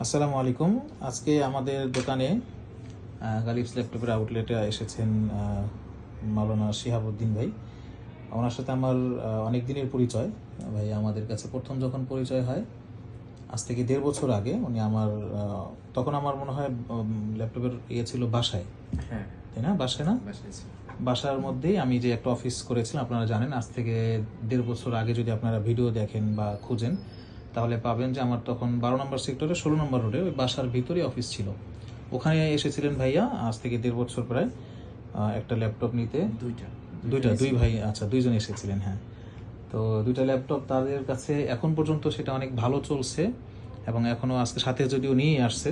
আসসালামু আলাইকুম। আজকে আমাদের দোকানে গালিবস ল্যাপটপের আউটলেটে এসেছেন মাওলানা শিহাবুদ্দিন ভাই। ওনার সাথে আমার অনেক দিনের পরিচয়। ভাই আমাদের কাছে প্রথম যখন পরিচয় হয় আজ থেকে 1.5 বছর আগে, উনি আমার তখন আমার মনে হয় ল্যাপটপের ছিল বাসায়, হ্যাঁ তাই না? বাসায় না, বাসার মধ্যেই আমি যে একটা অফিস করেছিলাম, আপনারা জানেন আজ থেকে 1.5 বছর আগে যদি আপনারা ভিডিও দেখেন বা খুঁজেন তাহলে পাবেন যে আমার তখন 12 নম্বর সেক্টরে 16 নম্বর রোডে ওই বাসার ভিতরে অফিস ছিল। ওখানে এসেছিলেন ভাইয়া আজ থেকে 1.5 বছর প্রায় একটা ল্যাপটপ নিতে। দুই ভাই, আচ্ছা দুইজন এসেছিলেন, হ্যাঁ। তো দুইটা ল্যাপটপ তাদের কাছে এখন পর্যন্ত সেটা অনেক ভালো চলছে এবং এখনও আজকে সাথে যদিও নিয়ে আসছে,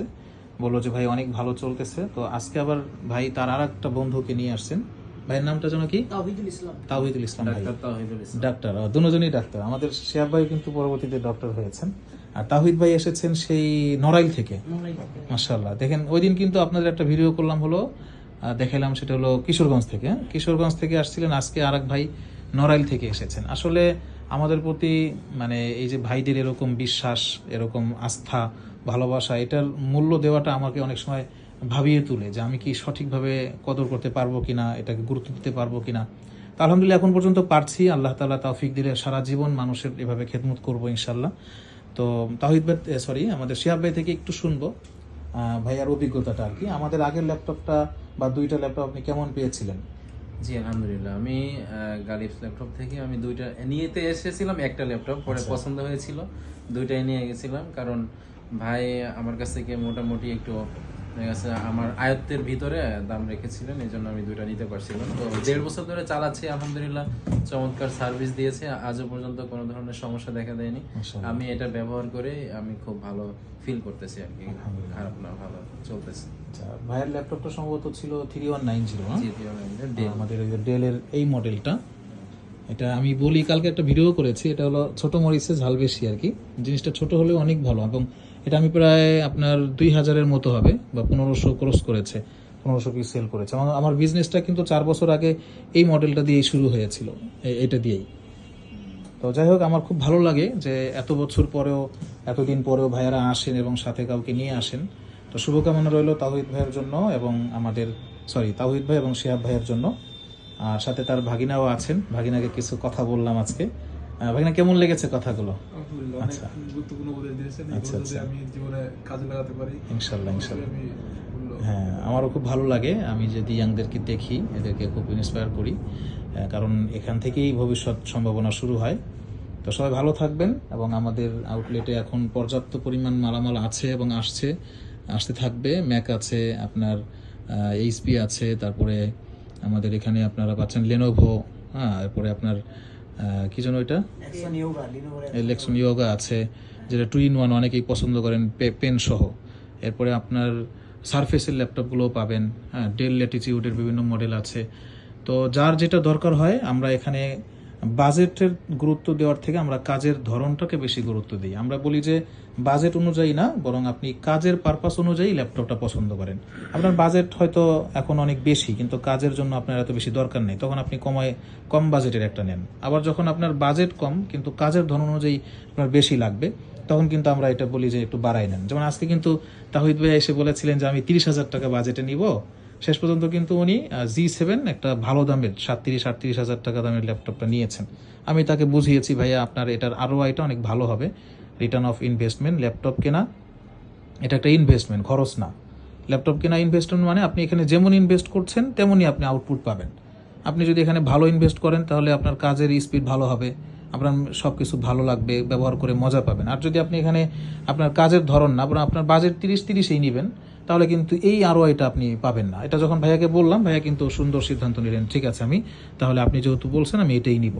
বললো যে ভাই অনেক ভালো চলতেছে। তো আজকে আবার ভাই তার আর একটা বন্ধুকে নিয়ে আসছেন। ভাইয়ের নামটা যেন কি? তাওহিদুল ইসলাম ভাই, ডাক্তার। দুজনই ডাক্তার। আমাদের শিহাব ভাই কিন্তু পরবর্তীতে ডক্টর হয়েছেন, আর তাওহিদ ভাই এসেছেন সেই নড়াইল থেকে। মাশাআল্লাহ, দেখেন ওই দিন কিন্তু আপনাদের একটা ভিডিও করলাম, হলো দেখালাম, সেটা হলো কিশোরগঞ্জ থেকে। কিশোরগঞ্জ থেকে আসছিলেন, আজকে আরেক ভাই নড়াইল থেকে এসেছেন। আসলে আমাদের প্রতি মানে এই যে ভাইদের এরকম বিশ্বাস, এরকম আস্থা, ভালোবাসা, এটার মূল্য দেওয়াটা আমাকে অনেক সময় ভাবিয়ে তুলে যে আমি কি সঠিকভাবে কদর করতে পারবো কিনা, এটাকে গুরুত্ব দিতে পারবো কিনা। তা আলহামদুলিল্লাহ এখন পর্যন্ত পারছি। আল্লাহ তাআলা তৌফিক দিলে সারা জীবন মানুষের এভাবে খেদমত করবো ইনশাল্লাহ। তো তাওহিদ ভাই, আমাদের শিহাব ভাই থেকে একটু শুনবো ভাইয়ার অভিজ্ঞতাটা আর কি। আমাদের আগের ল্যাপটপটা বা দুইটা ল্যাপটপ আপনি কেমন পেয়েছিলেন? জি আলহামদুলিল্লাহ, আমি গালিবস ল্যাপটপ থেকে আমি দুইটা নিয়েতে এসেছিলাম। একটা ল্যাপটপ পরে পছন্দ হয়েছিল, দুইটাই নিয়ে গেছিলাম। কারণ ভাই আমার কাছ থেকে মোটামুটি একটু আমার আয়ত্তের ভিতরে দাম রেখেছিলেন, এই জন্য আমি দুইটা নিতে পারছিলাম। তো 1.5 বছর ধরে চালাচ্ছি আলহামদুলিল্লাহ, চমৎকার সার্ভিস দিয়েছে, আজও পর্যন্ত কোনো ধরনের সমস্যা দেখা দেয়নি। আমি এটা ব্যবহার করে আমি খুব ভালো ফিল করতেছি আর কি, খারাপ না, ভালো চলতেছে। ভাইয়ের ল্যাপটপটা সম্ভবত ছিল 3190, আমাদের ডেলের এই মডেলটা। এটা আমি বলি, কালকে একটা ভিডিও করেছি, এটা হলো ছোট মরিচে ঝাল বেশি আর কি। জিনিসটা ছোট হলে অনেক ভালো, এবং এটা আমি প্রায় আপনার 2000-এর মতো হবে বা 1500 ক্রস করেছে, 1500 পিস সেল করেছে। আমার বিজনেসটা কিন্তু 4 বছর আগে এই মডেলটা দিয়েই শুরু হয়েছিল, এটা দিয়েই। তো যাই হোক, আমার খুব ভালো লাগে যে এত বছর পরেও, এতদিন পরেও ভাইয়ারা আসেন এবং সাথে কাউকে নিয়ে আসেন। তো শুভকামনা রইল তাওহিদ ভাইয়ের জন্য এবং তাওহিদ ভাই এবং শিহাব ভাইয়ের জন্য। আর সাথে তার ভাগিনাও আছেন, ভাগিনাকে কিছু কথা বললাম আজকে। ভাগিনা, কেমন লেগেছে কথাগুলো? আচ্ছা, গুরুত্বপূর্ণ উপদেশ দিয়েছেন, আমি জীবনে কাজে লাগাতে পারি ইনশাল্লাহ। হ্যাঁ, আমারও খুব ভালো লাগে। আমি যদি ইয়াংদেরকে দেখি, এদেরকে খুব ইন্সপায়ার করি, কারণ এখান থেকেই ভবিষ্যৎ সম্ভাবনা শুরু হয়। তো সবাই ভালো থাকবেন, এবং আমাদের আউটলেটে এখন পর্যাপ্ত পরিমাণ মালামাল আছে এবং আসতে থাকবে। ম্যাক আছে, আপনার এইচপি আছে, তারপরে আমাদের এখানে আপনারা পাচ্ছেন লেনোভো, হ্যাঁ, এরপরে আপনার কি যেন ওইটা ইলেকশন ইয়োগা আছে, যেটা 2-in-1 অনেকেই পছন্দ করেন, পেন সহ। এরপরে আপনার সারফেসের ল্যাপটপগুলোও পাবেন, হ্যাঁ, ডেল ল্যাটিটিউডের বিভিন্ন মডেল আছে। তো যার যেটা দরকার হয়, আমরা এখানে বাজেটের গুরুত্ব দেওয়ার থেকে আমরা কাজের ধরনটাকে বেশি গুরুত্ব দিই। আমরা বলি যে বাজেট অনুযায়ী না, বরং আপনি কাজের পারপাস অনুযায়ী ল্যাপটপটা পছন্দ করেন। আপনার বাজেট হয়তো এখন অনেক বেশি, কিন্তু কাজের জন্য আপনার এত বেশি দরকার নেই, তখন আপনি কম বাজেটের একটা নেন। আবার যখন আপনার বাজেট কম কিন্তু কাজের ধরন অনুযায়ী আপনার বেশি লাগবে, তখন কিন্তু আমরা এটা বলি যে একটু বাড়াই নেন। যেমন আজকে কিন্তু তাহিদ ভাই এসে বলেছিলেন যে আমি 30,000 টাকা বাজেটে নিব। শেষ পর্যন্ত কিন্তু উনি G7 একটা ভালো দামের 37-38 হাজার টাকা দামের ল্যাপটপটা নিয়েছেন। আমি তাকে বুঝিয়েছি, ভাইয়া আপনার এটার ROI-টা অনেক ভালো হবে, রিটার্ন অফ ইনভেস্টমেন্ট। ল্যাপটপ কেনা এটা একটা ইনভেস্টমেন্ট, খরচ না। ল্যাপটপ কেনা ইনভেস্টমেন্ট মানে আপনি এখানে যেমন ইনভেস্ট করছেন তেমনই আপনি আউটপুট পাবেন। আপনি যদি এখানে ভালো ইনভেস্ট করেন তাহলে আপনার কাজের স্পিড ভালো হবে, আপনার সব কিছু ভালো লাগবে, ব্যবহার করে মজা পাবেন। আর যদি আপনি এখানে আপনার কাজের ধরন না, আপনার বাজেট 30-30-এই নেবেন, তাহলে কিন্তু এই ROI-টা আপনি পাবেন না। এটা যখন ভাইয়াকে বললাম, ভাইয়া কিন্তু সুন্দর সিদ্ধান্ত নিলেন, ঠিক আছে আমি তাহলে আপনি যেহেতু বলছেন আমি এটাই নিব।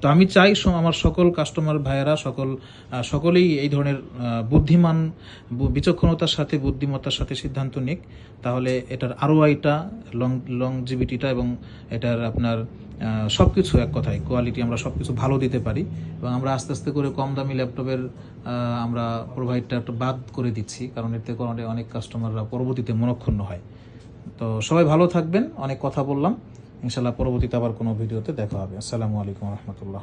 তো আমি চাই আমার সকল কাস্টমার ভাইয়েরা সকলেই এই ধরনের বুদ্ধিমান, বিচক্ষণতার সাথে, বুদ্ধিমত্তার সাথে সিদ্ধান্ত নিক। তাহলে এটার ROI-টা, লংজিভিটিটা এবং এটার আপনার সব কিছু, এক কথায় কোয়ালিটি, আমরা সব কিছু ভালো দিতে পারি। এবং আমরা আস্তে আস্তে করে কম দামি ল্যাপটপের আমরা প্রোভাইডটা একটু বাদ করে দিচ্ছি, কারণ এতে করে অনেক কাস্টমাররা পরবর্তীতে মনক্ষুণ্ণ হয়। তো সবাই ভালো থাকবেন, অনেক কথা বললাম। ইনশাল্লাহ পরবর্তীতে আবার কোনো ভিডিওতে দেখা হবে। আসসালামু আলাইকুম রহমতুল্লাহ।